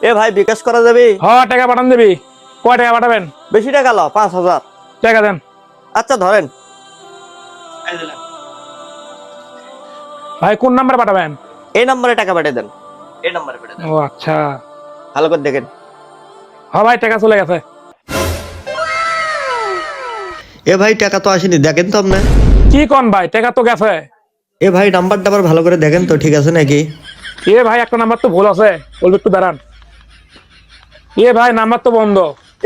এ ভাই বিকাশ করা যাবে? হ্যাঁ টাকা পাঠান দিবি। কয় টাকা পাঠাবেন? বেশি টাকা লাও, 5,000 টাকা দেন। আচ্ছা ধরেন। ভাই কোন নাম্বারে পাঠাবেন? এই নম্বরে টাকা পাঠিয়ে দেন, এই নম্বরে পাঠিয়ে দেন। ও আচ্ছা। ভালো করে দেখেন। হ্যাঁ ভাই টাকা চলে গেছে। এ ভাই টাকা তো আসেনি, দেখেন তো আপনি। কি কোন ভাই, টাকা তো গেছে। এ ভাই নাম্বারটা আবার ভালো করে দেখেন তো, ঠিক আছে নাকি? এ ভাই একটা নাম্বার তো ভুল আছে, বলবে একটু দাঁড়ান। এ ভাই নাম্বার তো বন্ধ।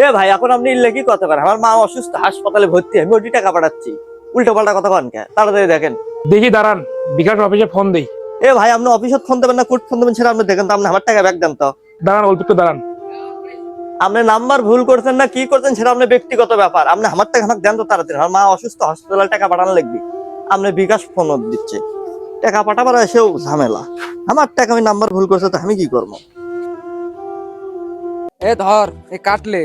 এ ভাই এখন আপনি ইল্লে কি কথা করেন? আমার মা অসুস্থ, হাসপাতালে ভর্তি, আমি ওটি টাকা পাঠাচ্ছি। উল্টো পাল্টা কথা কন কে? তাড়াতাড়ি দেখেন। দেখি দাঁড়ান, বিকাশ অফিসে ফোন দিই। এ ভাই আপনি অফিসত ফোন দেবেন না কোর্ট ফোন দেবেন সেটা আপনি দেখেন তো, আপনি আমার টাকা ব্যাক দেন তো। দাঁড়ান অল্প একটু দাঁড়ান। আপনি নাম্বার ভুল করছেন না কি করছেন সেটা আপনার ব্যক্তিগত ব্যাপার, আপনি আমার টাকা আমাকে দেন তো তাড়াতাড়ি। আমার মা অসুস্থ, হসপিটালে টাকা পাঠানো লাগবে। আপনি বিকাশ ফোন দিচ্ছে, টাকা পাঠাবার এসেও ঝামেলা। আমার টাকা আমি নাম্বার ভুল করছে তো আমি কি করবো? এ ধর এ কাটলে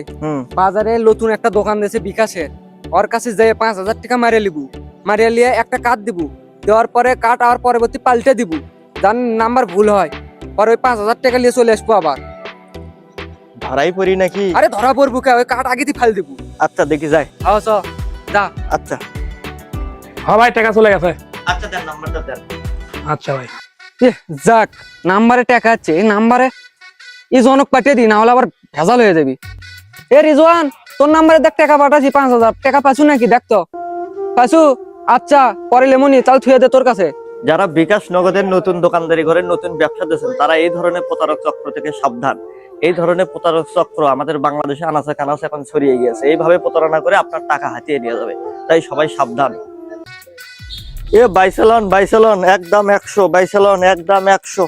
বাজারে নতুন একটা দোকান দিয়েছে বিকাশের, ওর কাছে যাই 5,000 টাকা মারিয়ে লিবু, মারিয়ে লিয়ে একটা কার্ড দিব, দেওয়ার পরে কার্ড আর পরবর্তী পাল্টে দিব, যার নাম্বার ভুল হয় পরে ওই 5,000 টাকা নিয়ে চলে আসবো আবার। ধরাই পড়ি নাকি? আরে ধরা পড়বো কে, ওই কার্ড আগে দিয়ে ফাল দিব। আচ্ছা দেখি যাই। হ্যাঁ চ যা। আচ্ছা হ্যাঁ ভাই টাকা চলে গেছে। আচ্ছা দেন নাম্বারটা দেন। আচ্ছা ভাই। এ, যাক নাম্বারে টাকা আছে, এই নাম্বারে এই জনক পাঠিয়ে দি, না হলে আবার ভেজাল হয়ে যাবি। এ রিজওয়ান, তোর নাম্বারে দেখ টাকা পাঠাচ্ছি 5,000 টাকা, পাইছু নাকি দেখ তো? পাইছু? আচ্ছা পরে লেমনি চাল থুয়ে দে তোর কাছে। যারা বিকাশ নগদের নতুন দোকানদারি করে নতুন ব্যবসা দিচ্ছেন তারা এই ধরনের প্রতারক চক্র থেকে সাবধান। এই ধরনের প্রতারক চক্র আমাদের বাংলাদেশে আনাচে কানাচে এখন ছড়িয়ে গিয়েছে, এইভাবে প্রতারণা করে আপনার টাকা হাতিয়ে নিয়ে যাবে, তাই সবাই সাবধান। এ বাইসেলন একদম 100, বাইসেলন একদম 100।